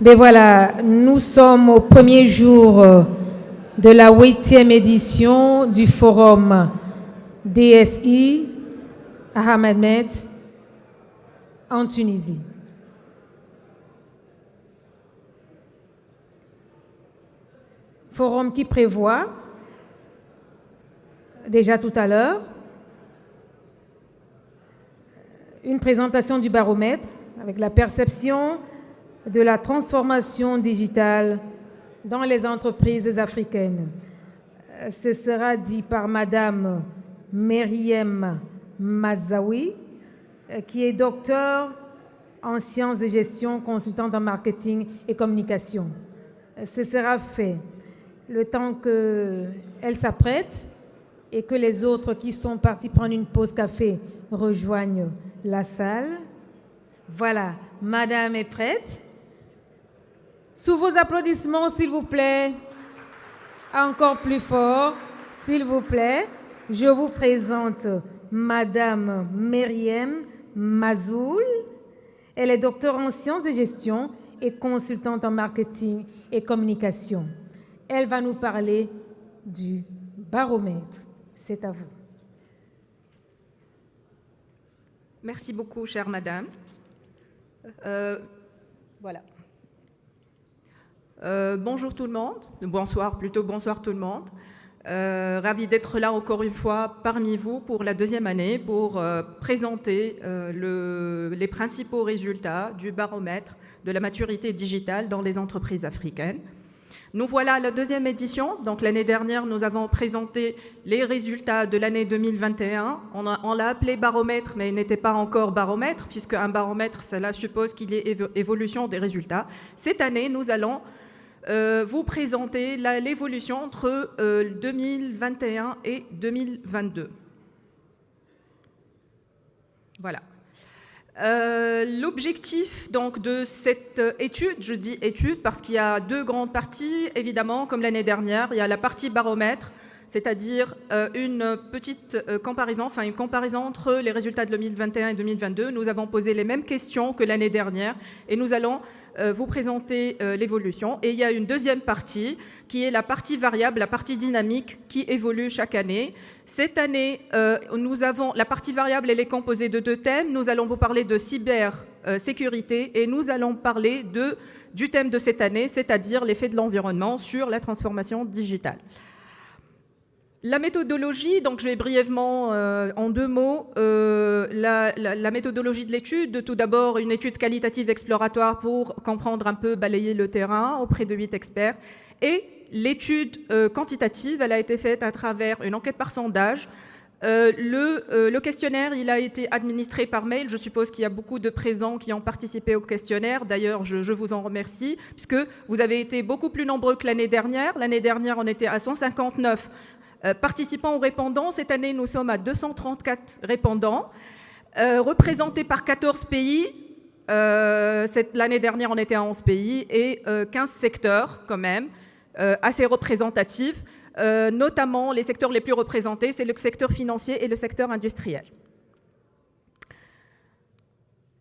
Ben voilà, nous sommes au premier jour de la 8e édition du forum DSI à Hammamet en Tunisie. Forum qui prévoit, déjà tout à l'heure, une présentation du baromètre avec la perception de la transformation digitale dans les entreprises africaines. Ce sera dit par Madame Meriem Mazaoui, qui est docteur en sciences de gestion, consultante en marketing et communication. Ce sera fait le temps qu'elle s'apprête et que les autres qui sont partis prendre une pause café rejoignent la salle. Voilà, Madame est prête. Sous vos applaudissements, s'il vous plaît, encore plus fort, s'il vous plaît, je vous présente Madame Meriem Mazoul. Elle est docteur en sciences de gestion et consultante en marketing et communication. Elle va nous parler du baromètre. C'est à vous. Merci beaucoup, chère madame. Voilà. Bonjour tout le monde, bonsoir tout le monde. Ravi d'être là encore une fois parmi vous pour la deuxième année pour présenter les principaux résultats du baromètre de la maturité digitale dans les entreprises africaines. Nous voilà à la deuxième édition. Donc l'année dernière, nous avons présenté les résultats de l'année 2021. On l'a appelé baromètre, mais il n'était pas encore baromètre, puisque un baromètre, cela suppose qu'il y ait évolution des résultats. Cette année, nous allons vous présenter l'évolution entre 2021 et 2022. Voilà. L'objectif donc de cette étude, je dis étude parce qu'il y a deux grandes parties, évidemment, comme l'année dernière. Il y a la partie baromètre, c'est-à-dire une petite comparaison, une comparaison entre les résultats de 2021 et 2022. Nous avons posé les mêmes questions que l'année dernière et nous allons vous présenter l'évolution. Et il y a une deuxième partie qui est la partie variable, la partie dynamique qui évolue chaque année. Cette année, nous avons la partie variable, elle est composée de deux thèmes. Nous allons vous parler de cybersécurité et nous allons parler du thème de cette année, c'est-à-dire l'effet de l'environnement sur la transformation digitale. La méthodologie, donc je vais brièvement, en deux mots, la méthodologie de l'étude. Tout d'abord, une étude qualitative exploratoire pour comprendre un peu, balayer le terrain auprès de 8 experts. Et l'étude quantitative, elle a été faite à travers une enquête par sondage. Le questionnaire, il a été administré par mail. Je suppose qu'il y a beaucoup de présents qui ont participé au questionnaire. D'ailleurs, je vous en remercie, puisque vous avez été beaucoup plus nombreux que l'année dernière. L'année dernière, on était à 159 participants ou répondants. Cette année, nous sommes à 234 répondants, représentés par 14 pays. L'année dernière, on était à 11 pays et 15 secteurs quand même, assez représentatifs. Notamment, les secteurs les plus représentés, c'est le secteur financier et le secteur industriel.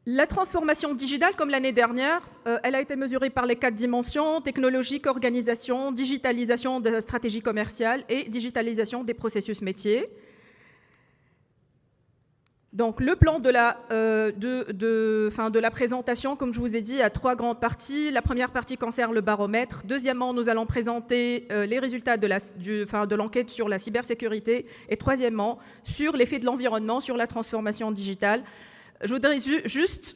La transformation digitale, comme l'année dernière, elle a été mesurée par les 4 dimensions: technologique, organisation, digitalisation de la stratégie commerciale et digitalisation des processus métiers. Donc, le plan de la présentation, comme je vous ai dit, a 3 grandes parties. La première partie concerne le baromètre. Deuxièmement, nous allons présenter les résultats de l'enquête sur la cybersécurité. Et troisièmement, sur l'effet de l'environnement sur la transformation digitale. Je voudrais juste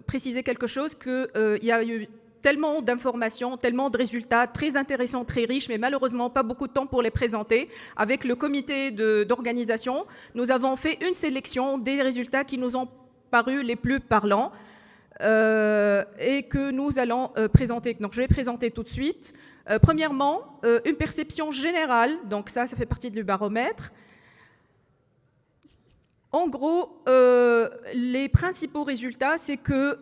préciser quelque chose, qu'il y a eu tellement d'informations, tellement de résultats très intéressants, très riches, mais malheureusement pas beaucoup de temps pour les présenter. Avec le comité d'organisation, nous avons fait une sélection des résultats qui nous ont paru les plus parlants et que nous allons présenter. Donc je vais présenter tout de suite. Premièrement, une perception générale, donc ça fait partie du baromètre. En gros, les principaux résultats, c'est que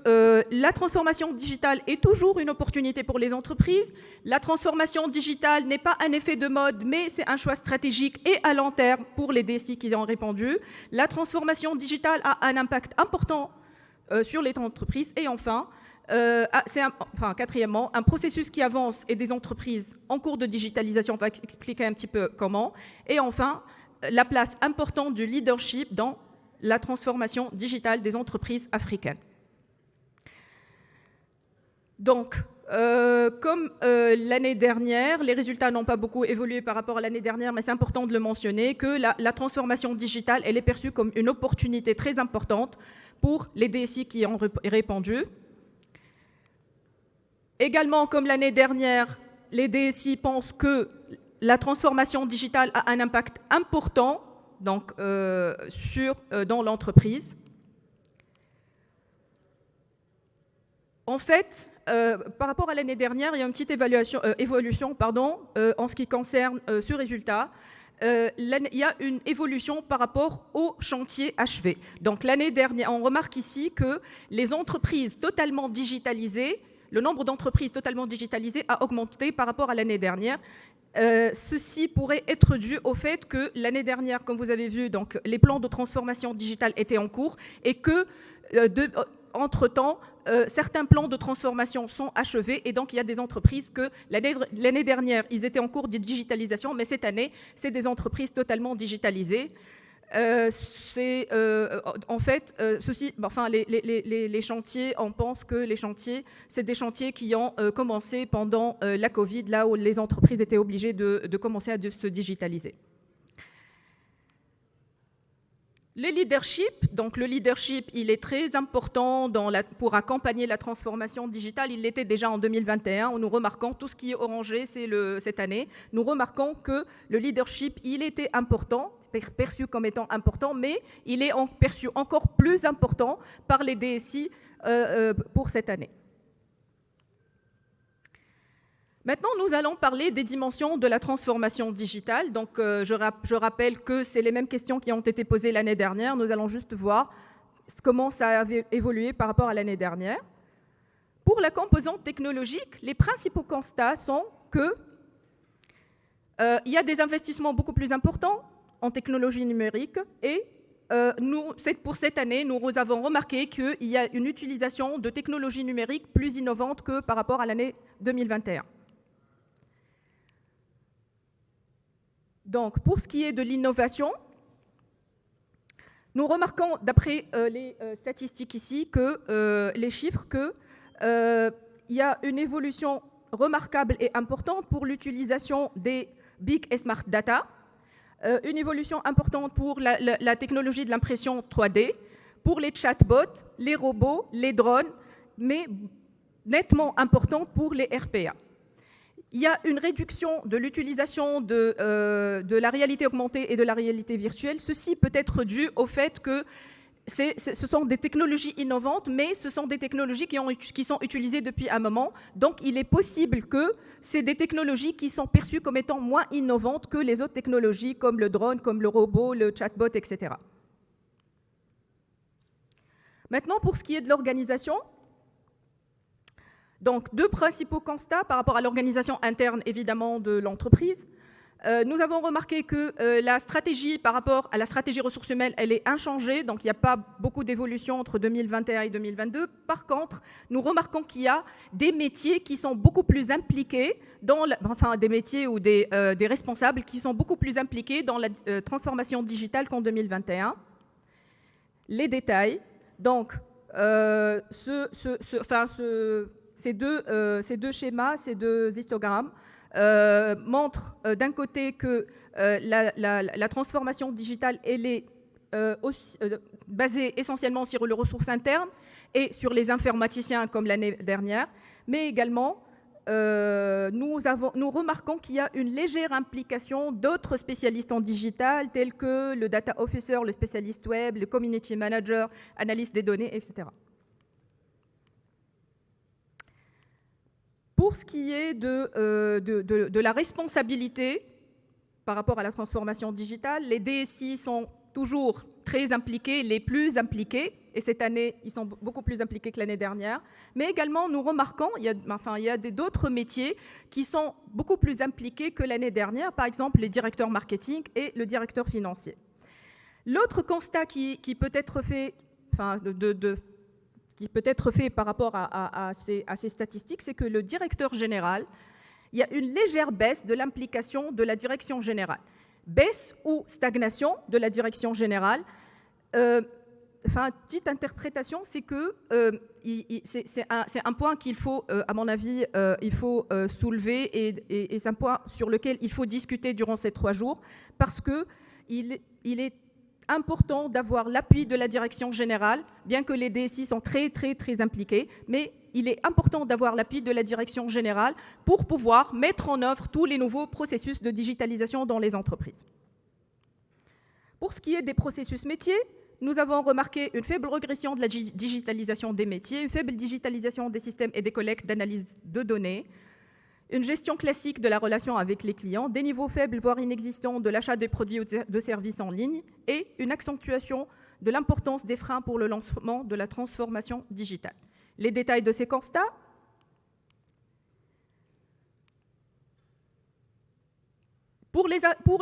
la transformation digitale est toujours une opportunité pour les entreprises. La transformation digitale n'est pas un effet de mode, mais c'est un choix stratégique et à long terme pour les DSI qui ont répondu. La transformation digitale a un impact important sur les entreprises. Et enfin, quatrièmement, un processus qui avance et des entreprises en cours de digitalisation. On va expliquer un petit peu comment. Et enfin, la place importante du leadership dans la transformation digitale des entreprises africaines. Donc, comme l'année dernière, les résultats n'ont pas beaucoup évolué par rapport à l'année dernière, mais c'est important de le mentionner, que la transformation digitale, elle est perçue comme une opportunité très importante pour les DSI qui ont répondu. Également, comme l'année dernière, les DSI pensent que la transformation digitale a un impact important donc, dans l'entreprise. En fait, par rapport à l'année dernière, il y a une petite évolution en ce qui concerne ce résultat. Il y a une évolution par rapport au chantier achevé. Donc l'année dernière, on remarque ici que les entreprises totalement digitalisées, le nombre d'entreprises totalement digitalisées a augmenté par rapport à l'année dernière. Ceci pourrait être dû au fait que l'année dernière, comme vous avez vu, donc, les plans de transformation digitale étaient en cours et que, entre-temps, certains plans de transformation sont achevés et donc il y a des entreprises que l'année dernière, ils étaient en cours de digitalisation, mais cette année, c'est des entreprises totalement digitalisées. En fait, les chantiers, on pense que les chantiers, c'est des chantiers qui ont commencé pendant la Covid, là où les entreprises étaient obligées de commencer à se digitaliser. Le leadership, donc le leadership, il est très important pour accompagner la transformation digitale. Il l'était déjà en 2021, où nous remarquons tout ce qui est orangé, c'est cette année. Nous remarquons que le leadership, il était important, perçu comme étant important, mais il est perçu encore plus important par les DSI pour cette année. Maintenant, nous allons parler des dimensions de la transformation digitale. Donc, je rappelle que c'est les mêmes questions qui ont été posées l'année dernière. Nous allons juste voir comment ça a évolué par rapport à l'année dernière. Pour la composante technologique, les principaux constats sont qu'il y a des investissements beaucoup plus importants en technologie numérique et pour cette année, nous avons remarqué qu'il y a une utilisation de technologies numériques plus innovantes que par rapport à l'année 2021. Donc, pour ce qui est de l'innovation, nous remarquons, d'après les statistiques ici, les chiffres, qu'il y a une évolution remarquable et importante pour l'utilisation des big et smart data, une évolution importante pour la technologie de l'impression 3D, pour les chatbots, les robots, les drones, mais nettement importante pour les RPA. Il y a une réduction de l'utilisation de la réalité augmentée et de la réalité virtuelle. Ceci peut être dû au fait que ce sont des technologies innovantes, mais ce sont des technologies qui sont utilisées depuis un moment. Donc, il est possible que c'est des technologies qui sont perçues comme étant moins innovantes que les autres technologies, comme le drone, comme le robot, le chatbot, etc. Maintenant, pour ce qui est de l'organisation, donc, deux principaux constats par rapport à l'organisation interne, évidemment, de l'entreprise. Nous avons remarqué que la stratégie par rapport à la stratégie ressources humaines, elle est inchangée, donc il n'y a pas beaucoup d'évolution entre 2021 et 2022. Par contre, nous remarquons qu'il y a des métiers qui sont beaucoup plus impliqués, des métiers ou des responsables qui sont beaucoup plus impliqués dans la transformation digitale qu'en 2021. Les détails, donc, ces deux schémas, ces deux histogrammes montrent d'un côté que la transformation digitale elle est basée essentiellement sur les ressources internes et sur les informaticiens comme l'année dernière, mais également nous remarquons qu'il y a une légère implication d'autres spécialistes en digital tels que le data officer, le spécialiste web, le community manager, analyste des données, etc. Pour ce qui est de la responsabilité par rapport à la transformation digitale, les DSI sont toujours très impliqués, les plus impliqués, et cette année, ils sont beaucoup plus impliqués que l'année dernière. Mais également, nous remarquons, il y a d'autres métiers qui sont beaucoup plus impliqués que l'année dernière, par exemple les directeurs marketing et le directeur financier. L'autre constat qui peut être fait, qui peut être fait par rapport à ces statistiques, c'est que le directeur général, il y a une légère baisse de l'implication de la direction générale. Baisse ou stagnation de la direction générale. Petite interprétation, c'est que c'est un point qu'il faut, à mon avis, il faut soulever et c'est un point sur lequel il faut discuter durant ces 3 jours parce qu'il est important d'avoir l'appui de la direction générale, bien que les DSI sont très, très, très impliqués, mais il est important d'avoir l'appui de la direction générale pour pouvoir mettre en œuvre tous les nouveaux processus de digitalisation dans les entreprises. Pour ce qui est des processus métiers, nous avons remarqué une faible régression de la digitalisation des métiers, une faible digitalisation des systèmes et des collectes d'analyse de données, une gestion classique de la relation avec les clients, des niveaux faibles voire inexistants de l'achat des produits ou de services en ligne et une accentuation de l'importance des freins pour le lancement de la transformation digitale. Les détails de ces constats. Pour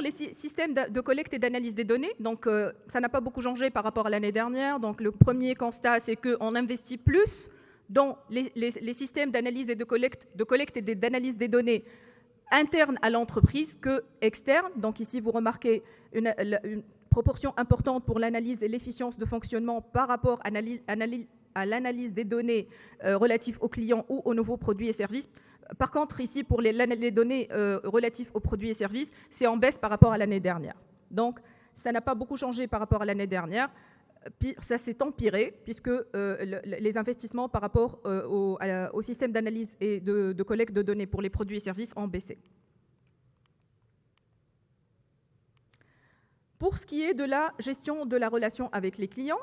les systèmes de collecte et d'analyse des données, donc ça n'a pas beaucoup changé par rapport à l'année dernière. Donc le premier constat, c'est qu'on investit plus dans les systèmes d'analyse et de collecte et d'analyse des données internes à l'entreprise que externes. Donc ici, vous remarquez une proportion importante pour l'analyse et l'efficience de fonctionnement par rapport à l'analyse des données relatives aux clients ou aux nouveaux produits et services. Par contre, ici, pour les données relatives aux produits et services, c'est en baisse par rapport à l'année dernière. Donc, ça n'a pas beaucoup changé par rapport à l'année dernière. Ça s'est empiré, puisque les investissements par rapport au système d'analyse et de collecte de données pour les produits et services ont baissé. Pour ce qui est de la gestion de la relation avec les clients,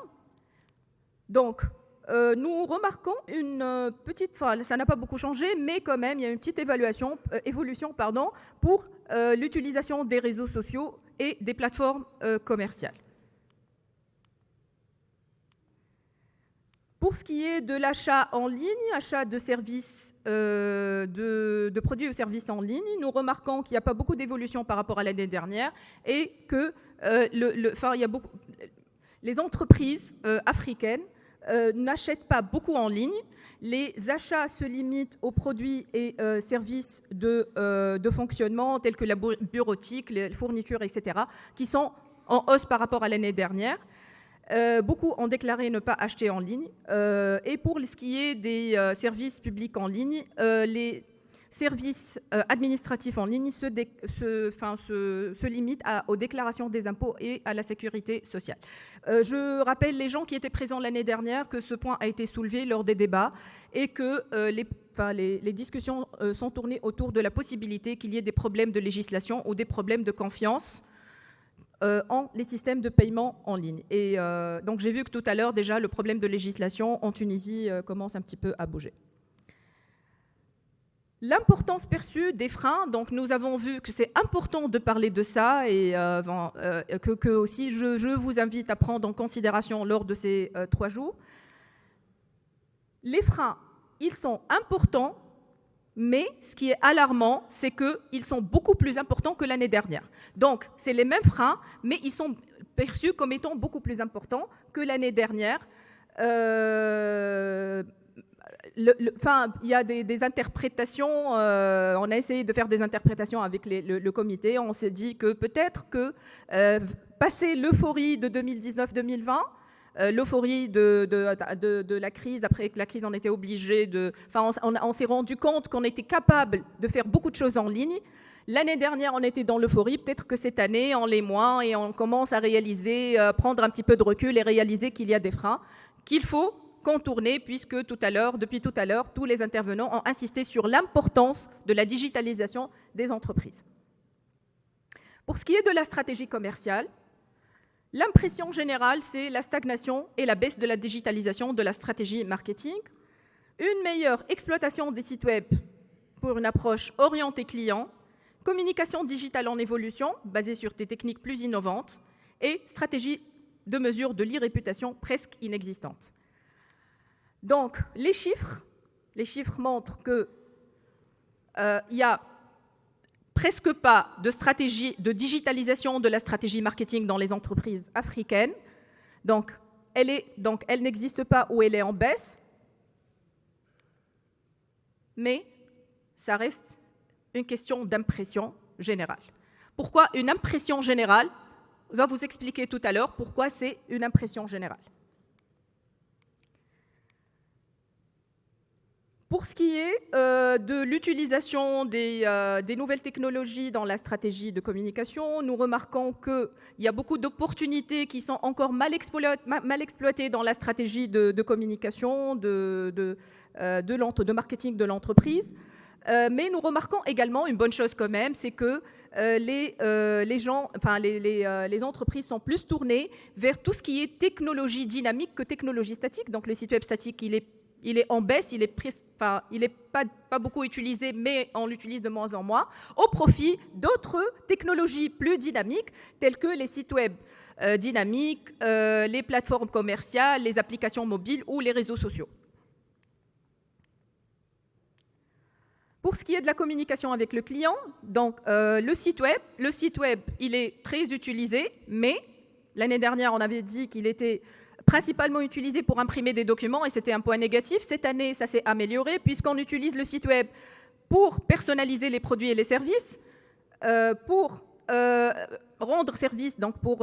donc, nous remarquons une petite, ça n'a pas beaucoup changé, mais quand même, il y a une petite évolution pour l'utilisation des réseaux sociaux et des plateformes commerciales. Pour ce qui est de l'achat en ligne, achat de services, de produits ou services en ligne, nous remarquons qu'il n'y a pas beaucoup d'évolution par rapport à l'année dernière et que les entreprises africaines n'achètent pas beaucoup en ligne. Les achats se limitent aux produits et services de fonctionnement tels que la bureautique, les fournitures, etc., qui sont en hausse par rapport à l'année dernière. Beaucoup ont déclaré ne pas acheter en ligne. Et pour ce qui est des services publics en ligne, les services administratifs en ligne se limitent aux déclarations des impôts et à la sécurité sociale. Je rappelle les gens qui étaient présents l'année dernière que ce point a été soulevé lors des débats et que les discussions sont tournées autour de la possibilité qu'il y ait des problèmes de législation ou des problèmes de confiance en les systèmes de paiement en ligne. Et donc j'ai vu que tout à l'heure déjà le problème de législation en Tunisie commence un petit peu à bouger. L'importance perçue des freins, donc nous avons vu que c'est important de parler de ça et que aussi je vous invite à prendre en considération lors de ces 3 jours. Les freins, ils sont importants, mais ce qui est alarmant, c'est qu'ils sont beaucoup plus importants que l'année dernière. Donc, c'est les mêmes freins, mais ils sont perçus comme étant beaucoup plus importants que l'année dernière. Il y a des interprétations, on a essayé de faire des interprétations avec le comité, on s'est dit que peut-être que passer l'euphorie de 2019-2020, l'euphorie de la crise, après que la crise on était obligé on s'est rendu compte qu'on était capable de faire beaucoup de choses en ligne. L'année dernière, on était dans l'euphorie, peut-être que cette année, on l'est moins et on commence à réaliser, prendre un petit peu de recul et réaliser qu'il y a des freins qu'il faut contourner, puisque depuis tout à l'heure, tous les intervenants ont insisté sur l'importance de la digitalisation des entreprises. Pour ce qui est de la stratégie commerciale, l'impression générale, c'est la stagnation et la baisse de la digitalisation de la stratégie marketing, une meilleure exploitation des sites web pour une approche orientée client, communication digitale en évolution basée sur des techniques plus innovantes et stratégie de mesure de l'e-réputation presque inexistante. Donc, les chiffres montrent qu'il n'y a presque pas de stratégie de digitalisation de la stratégie marketing dans les entreprises africaines. Donc, elle n'existe pas ou elle est en baisse, mais ça reste une question d'impression générale. Pourquoi une impression générale? On va vous expliquer tout à l'heure pourquoi c'est une impression générale. Pour ce qui est de l'utilisation des nouvelles technologies dans la stratégie de communication, nous remarquons qu'il y a beaucoup d'opportunités qui sont encore mal exploitées dans la stratégie de communication, de marketing de l'entreprise. Mais nous remarquons également une bonne chose quand même, c'est que les entreprises sont plus tournées vers tout ce qui est technologie dynamique que technologie statique. Donc le site web statique, il est en baisse, il n'est pas beaucoup utilisé, mais on l'utilise de moins en moins, au profit d'autres technologies plus dynamiques, telles que les sites web dynamiques, les plateformes commerciales, les applications mobiles ou les réseaux sociaux. Pour ce qui est de la communication avec le client, donc le site web, il est très utilisé, mais l'année dernière, on avait dit qu'il était principalement utilisé pour imprimer des documents et c'était un point négatif. Cette année, ça s'est amélioré puisqu'on utilise le site web pour personnaliser les produits et les services, pour rendre service, donc pour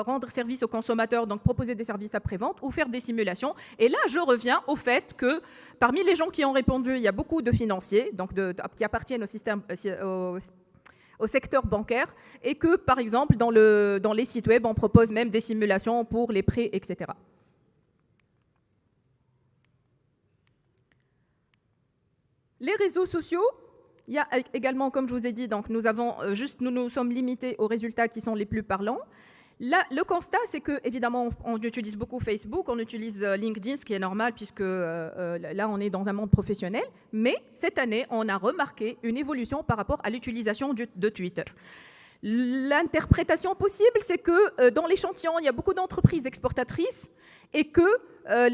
rendre service aux consommateurs, donc proposer des services après-vente ou faire des simulations. Et là, je reviens au fait que parmi les gens qui ont répondu, il y a beaucoup de financiers, donc qui appartiennent au secteur bancaire, et que, par exemple, dans les sites web, on propose même des simulations pour les prêts, etc. Les réseaux sociaux, il y a également, comme je vous ai dit, donc nous nous sommes limités aux résultats qui sont les plus parlants. Là, le constat, c'est que évidemment, on utilise beaucoup Facebook, on utilise LinkedIn, ce qui est normal puisque là, on est dans un monde professionnel. Mais cette année, on a remarqué une évolution par rapport à l'utilisation de Twitter. L'interprétation possible, c'est que dans l'échantillon, il y a beaucoup d'entreprises exportatrices et que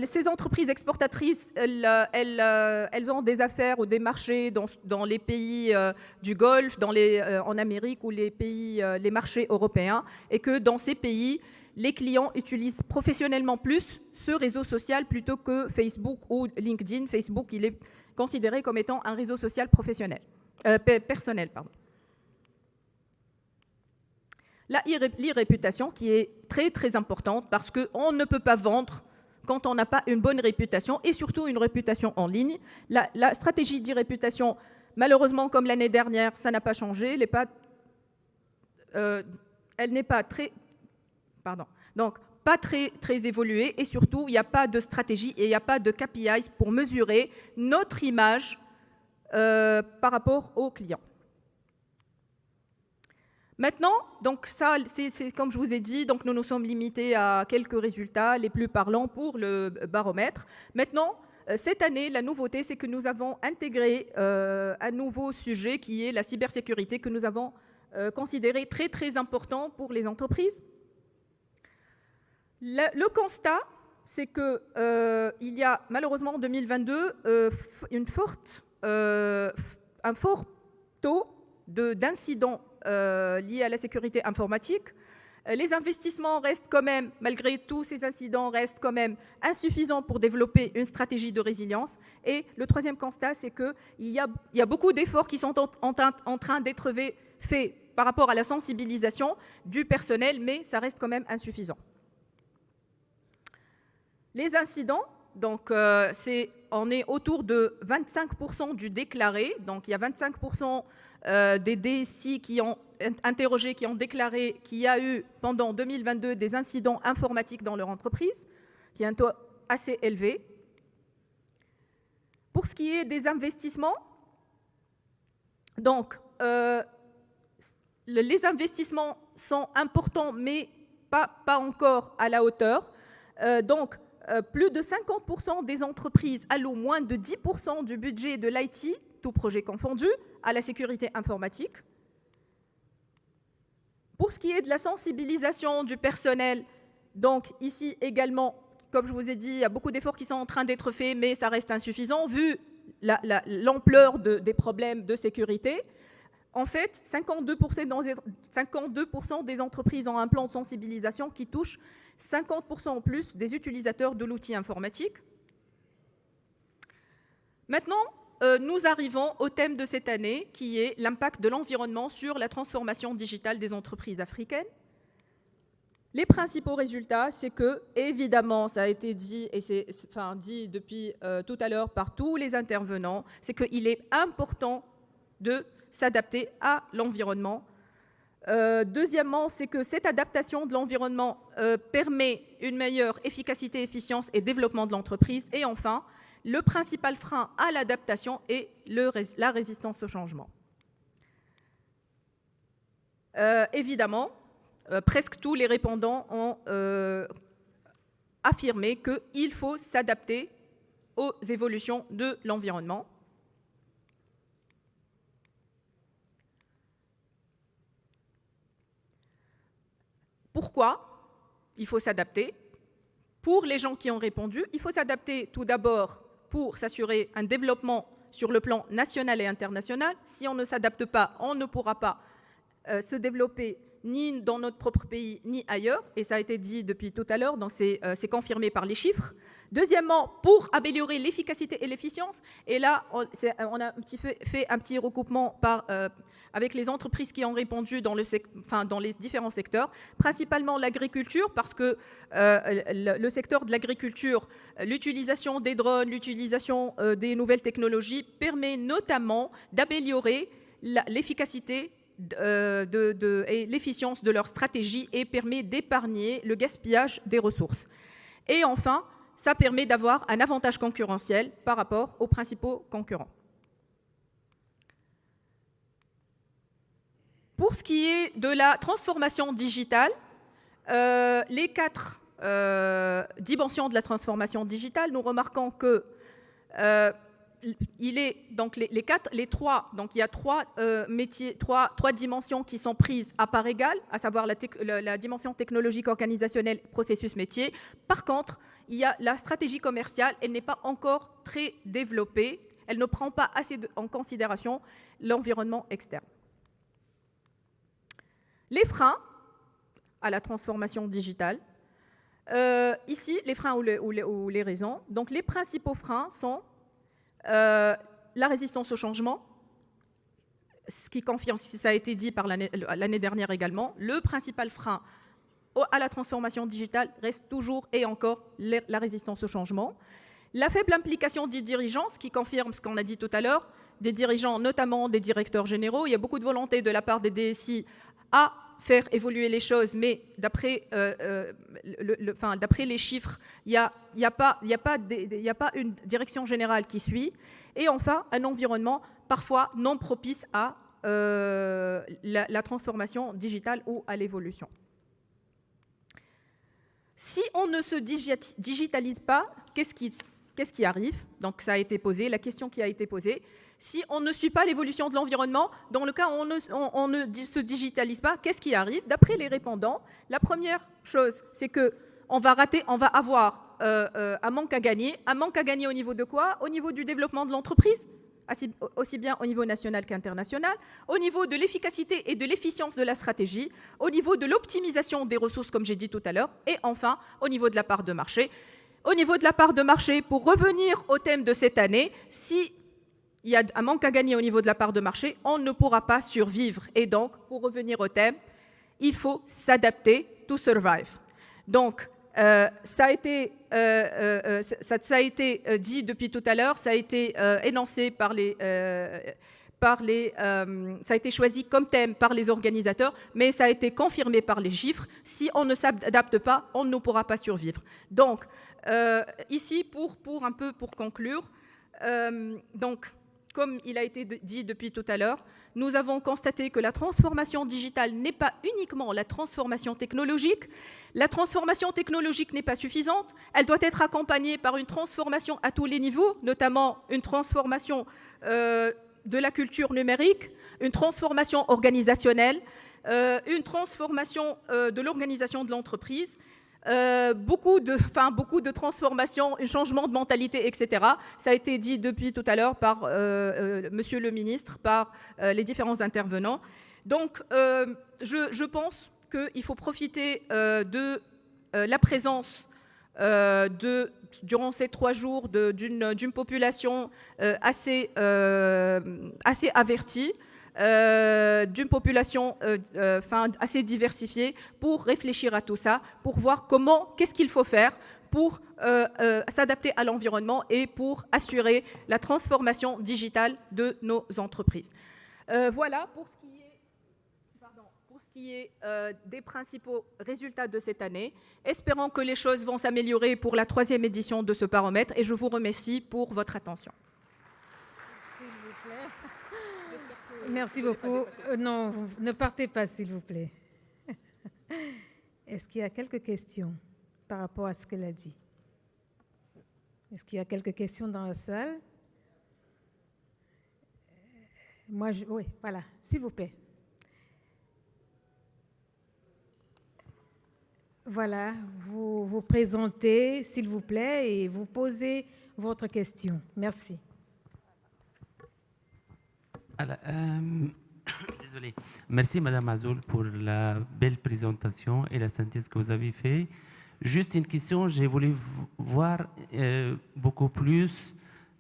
ces entreprises exportatrices, elles ont des affaires ou des marchés dans les pays du Golfe, en Amérique ou les marchés européens, et que dans ces pays, les clients utilisent professionnellement plus ce réseau social plutôt que Facebook ou LinkedIn. Facebook, il est considéré comme étant un réseau social personnel. L'e-réputation qui est très très importante parce qu'on ne peut pas vendre quand on n'a pas une bonne réputation et surtout une réputation en ligne. La stratégie d'e-réputation, malheureusement, comme l'année dernière, ça n'a pas changé. Elle n'est pas très... Pardon. Donc, pas très, très évoluée et surtout, il n'y a pas de stratégie et il n'y a pas de KPIs pour mesurer notre image par rapport aux clients. Maintenant, donc ça, c'est comme je vous ai dit, donc nous nous sommes limités à quelques résultats les plus parlants pour le baromètre. Maintenant, cette année, la nouveauté, c'est que nous avons intégré un nouveau sujet qui est la cybersécurité que nous avons considéré très très important pour les entreprises. Le constat, c'est qu'il y a malheureusement en 2022 un fort taux d'incidents liés à la sécurité informatique. Les investissements restent quand même, malgré tous ces incidents, restent quand même insuffisants pour développer une stratégie de résilience. Et le troisième constat, c'est qu'il y a beaucoup d'efforts qui sont en train d'être faits par rapport à la sensibilisation du personnel, mais ça reste quand même insuffisant. Les incidents, donc on est autour de 25% du déclaré, donc il y a 25% des DSI qui ont interrogé, qui ont déclaré qu'il y a eu pendant 2022 des incidents informatiques dans leur entreprise, qui est un taux assez élevé. Pour ce qui est des investissements, donc les investissements sont importants, mais pas encore à la hauteur. Donc, plus de 50% des entreprises allouent moins de 10% du budget de l'IT, tout projet confondu, à la sécurité informatique. Pour ce qui est de la sensibilisation du personnel, donc ici également, comme je vous ai dit, il y a beaucoup d'efforts qui sont en train d'être faits, mais ça reste insuffisant vu l'ampleur des problèmes de sécurité. en fait, 52% des entreprises ont un plan de sensibilisation qui touche 50% en plus des utilisateurs de l'outil informatique. Maintenant, nous arrivons au thème de cette année, qui est l'impact de l'environnement sur la transformation digitale des entreprises africaines. Les principaux résultats, c'est que, évidemment, ça a été dit, et c'est dit depuis tout à l'heure par tous les intervenants, c'est qu'il est important de s'adapter à l'environnement. Deuxièmement, c'est que cette adaptation de l'environnement permet une meilleure efficacité, efficience et développement de l'entreprise. Et enfin, le principal frein à l'adaptation est la résistance au changement. Évidemment, presque tous les répondants ont affirmé qu'il faut s'adapter aux évolutions de l'environnement. Pourquoi il faut s'adapter? Pour les gens qui ont répondu, il faut s'adapter tout d'abord pour s'assurer un développement sur le plan national et international. Si on ne s'adapte pas, on ne pourra pas se développer ni dans notre propre pays, ni ailleurs. Et ça a été dit depuis tout à l'heure, donc c'est confirmé par les chiffres. Deuxièmement, pour améliorer l'efficacité et l'efficience, et là, on a fait un petit recoupement avec les entreprises qui ont répondu dans les différents secteurs, principalement l'agriculture, parce que le secteur de l'agriculture, l'utilisation des drones, l'utilisation des nouvelles technologies permet notamment d'améliorer l'efficacité et l'efficience de leur stratégie et permet d'épargner le gaspillage des ressources. Et enfin, ça permet d'avoir un avantage concurrentiel par rapport aux principaux concurrents. Pour ce qui est de la transformation digitale, les 4 dimensions de la transformation digitale, nous remarquons que il est donc il y a 3 métiers, 3 dimensions qui sont prises à part égale, à savoir la dimension technologique, organisationnelle, processus métier. Par contre, il y a la stratégie commerciale, elle n'est pas encore très développée, elle ne prend pas assez en considération l'environnement externe. Les freins à la transformation digitale. Ici, les freins ou les raisons. Donc, les principaux freins sont la résistance au changement, ce qui confirme, si ça a été dit par l'année dernière également, le principal frein à la transformation digitale reste toujours et encore la résistance au changement. La faible implication des dirigeants, ce qui confirme ce qu'on a dit tout à l'heure, des dirigeants, notamment des directeurs généraux. Il y a beaucoup de volonté de la part des DSI à faire évoluer les choses, mais d'après les chiffres, il n'y a pas une direction générale qui suit. Et enfin, un environnement parfois non propice à la transformation digitale ou à l'évolution. Si on ne se digitalise pas, qu'est-ce qui arrive? Donc ça a été posé, la question qui a été posée. Si on ne suit pas l'évolution de l'environnement, dans le cas où on ne se digitalise pas, qu'est-ce qui arrive? D'après les répondants, la première chose, c'est qu'on va avoir un manque à gagner. Un manque à gagner au niveau de quoi? Au niveau du développement de l'entreprise, aussi bien au niveau national qu'international, au niveau de l'efficacité et de l'efficience de la stratégie, au niveau de l'optimisation des ressources, comme j'ai dit tout à l'heure, et enfin, au niveau de la part de marché. Au niveau de la part de marché, pour revenir au thème de cette année, si il y a un manque à gagner au niveau de la part de marché, on ne pourra pas survivre. Et donc, pour revenir au thème, il faut s'adapter to survive. Donc, ça a été dit depuis tout à l'heure, ça a été énoncé ça a été choisi comme thème par les organisateurs, mais ça a été confirmé par les chiffres. Si on ne s'adapte pas, on ne pourra pas survivre. Donc, ici, pour conclure, donc, comme il a été dit depuis tout à l'heure, nous avons constaté que la transformation digitale n'est pas uniquement la transformation technologique. La transformation technologique n'est pas suffisante. Elle doit être accompagnée par une transformation à tous les niveaux, notamment une transformation de la culture numérique, une transformation organisationnelle, une transformation de l'organisation de l'entreprise, beaucoup de transformations, un changement de mentalité, etc. Ça a été dit depuis tout à l'heure par Monsieur le ministre, par les différents intervenants. Donc, je pense qu'il faut profiter de la présence durant ces 3 jours d'une population assez avertie, d'une population assez diversifiée pour réfléchir à tout ça, pour voir qu'est-ce qu'il faut faire pour s'adapter à l'environnement et pour assurer la transformation digitale de nos entreprises. Voilà pour ce qui est des principaux résultats de cette année. Espérons que les choses vont s'améliorer pour la 3e édition de ce baromètre et je vous remercie pour votre attention. S'il vous plaît. Merci beaucoup. Non, ne partez pas, s'il vous plaît. Est-ce qu'il y a quelques questions par rapport à ce qu'elle a dit? Est-ce qu'il y a quelques questions dans la salle? Oui, voilà, s'il vous plaît. Voilà, vous vous présentez, s'il vous plaît, et vous posez votre question. Merci. Alors, désolé. Merci, Madame Azoul, pour la belle présentation et la synthèse que vous avez faite. Juste une question, j'ai voulu voir beaucoup plus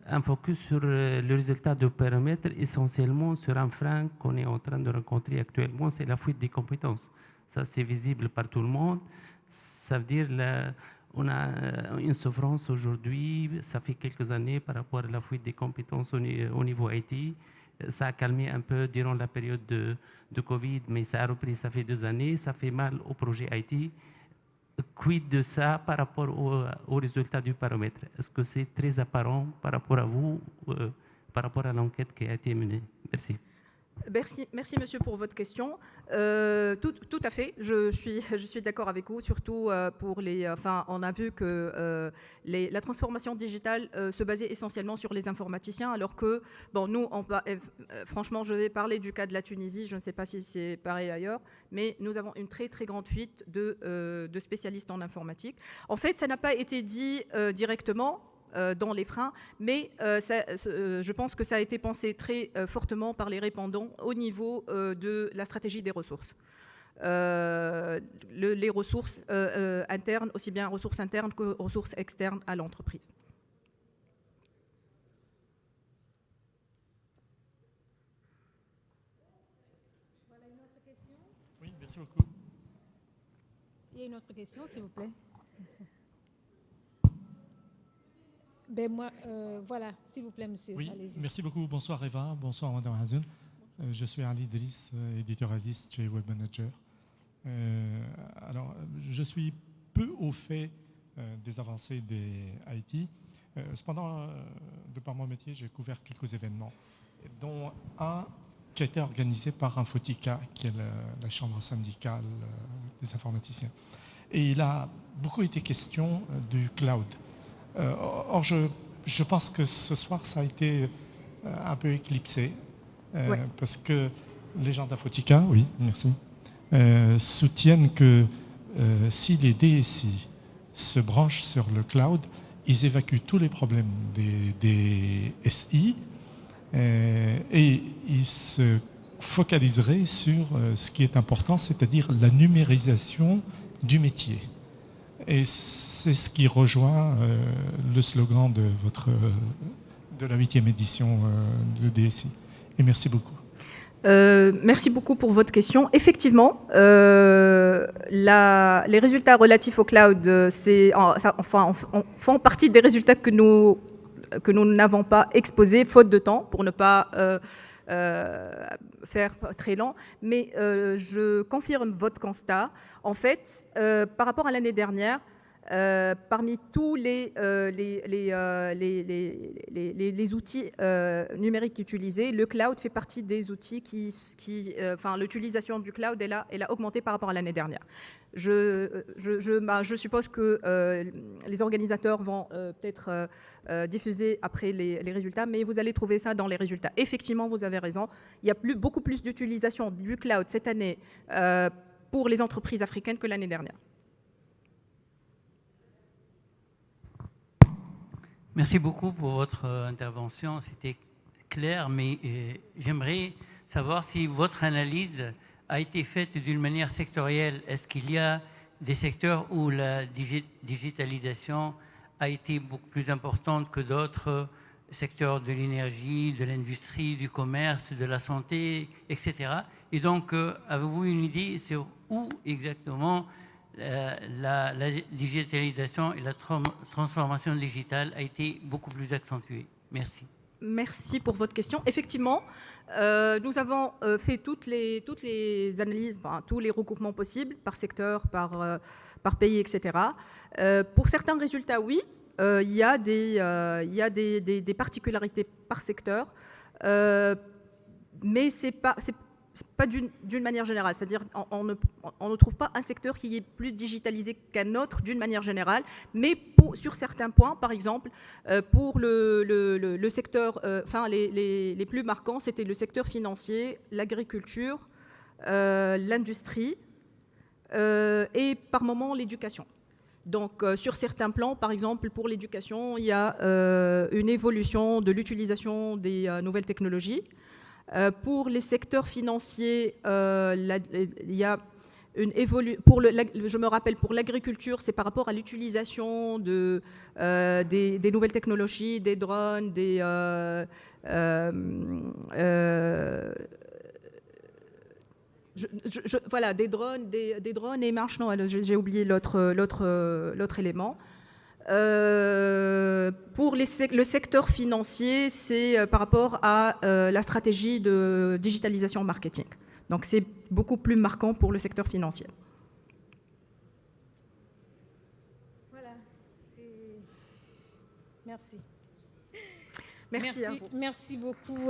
un focus sur le résultat de paramètres, essentiellement sur un frein qu'on est en train de rencontrer actuellement, c'est la fuite des compétences. Ça, c'est visible par tout le monde. Ça veut dire on a une souffrance aujourd'hui, ça fait quelques années par rapport à la fuite des compétences au niveau IT. Ça a calmé un peu durant la période de Covid, mais ça a repris, ça fait 2 années, ça fait mal au projet IT. Quid de ça par rapport au résultat du paramètre? Est-ce que c'est très apparent par rapport à vous, par rapport à l'enquête qui a été menée? Merci. Merci monsieur pour votre question. Tout à fait, je suis d'accord avec vous, surtout pour on a vu que la transformation digitale se basait essentiellement sur les informaticiens, alors que, nous, franchement, je vais parler du cas de la Tunisie, je ne sais pas si c'est pareil ailleurs, mais nous avons une très très grande fuite de spécialistes en informatique. En fait, ça n'a pas été dit directement dans les freins, mais je pense que ça a été pensé très fortement par les répondants au niveau de la stratégie des ressources. Les ressources internes, aussi bien ressources internes que ressources externes à l'entreprise. Voilà une autre question. Oui, merci beaucoup. Il y a une autre question, s'il vous plaît. Voilà, s'il vous plaît, monsieur. Oui, allez-y. merci beaucoup. Bonsoir Eva, bonsoir Madame Hazoun. Je suis Ali Idriss, éditorialiste chez Web Manager. Alors, je suis peu au fait des avancées des IT. Cependant, de par mon métier, j'ai couvert quelques événements, dont un qui a été organisé par Infotica, qui est la chambre syndicale des informaticiens. Et il a beaucoup été question du cloud. Or, je pense que ce soir, ça a été un peu éclipsé, Ouais. parce que les gens d'Infotica, oui, merci, soutiennent que si les DSI se branchent sur le cloud, ils évacuent tous les problèmes des SI et ils se focaliseraient sur ce qui est important, c'est-à-dire la numérisation du métier. Et c'est ce qui rejoint le slogan de la 8e édition de DSI. Et merci beaucoup. Merci beaucoup pour votre question. Effectivement, les résultats relatifs au cloud font partie des résultats que nous n'avons pas exposés, faute de temps, pour ne pas faire très lent. Mais je confirme votre constat. En fait, par rapport à l'année dernière, parmi tous les outils numériques utilisés, le cloud fait partie des outils l'utilisation du cloud elle a augmenté par rapport à l'année dernière. Je suppose que les organisateurs vont peut-être diffuser après les résultats, mais vous allez trouver ça dans les résultats. Effectivement, vous avez raison, il y a beaucoup plus d'utilisation du cloud cette année pour les entreprises africaines que l'année dernière. Merci beaucoup pour votre intervention. C'était clair, mais j'aimerais savoir si votre analyse a été faite d'une manière sectorielle. Est-ce qu'il y a des secteurs où la digitalisation a été beaucoup plus importante que d'autres secteurs de l'énergie, de l'industrie, du commerce, de la santé, etc. Et donc, avez-vous une idée sur où exactement la digitalisation et la transformation digitale a été beaucoup plus accentuée? Merci. Merci pour votre question. Effectivement, nous avons fait toutes les analyses, tous les recoupements possibles par secteur, par pays, etc. Pour certains résultats, oui, il y a des particularités par secteur, mais c'est pas d'une manière générale. C'est-à-dire on ne trouve pas un secteur qui est plus digitalisé qu'un autre d'une manière générale, mais sur certains points, par exemple, pour le secteur, les plus marquants, c'était le secteur financier, l'agriculture, l'industrie et par moments l'éducation. Donc, sur certains plans, par exemple, pour l'éducation, il y a une évolution de l'utilisation des nouvelles technologies. Pour les secteurs financiers, il y a une évolution. Je me rappelle, pour l'agriculture, c'est par rapport à l'utilisation des nouvelles technologies, des drones, voilà, des drones et marches. Non, j'ai oublié l'autre élément. Pour le secteur financier, c'est par rapport à la stratégie de digitalisation marketing. Donc, c'est beaucoup plus marquant pour le secteur financier. Voilà. Merci. Merci à vous. Merci beaucoup.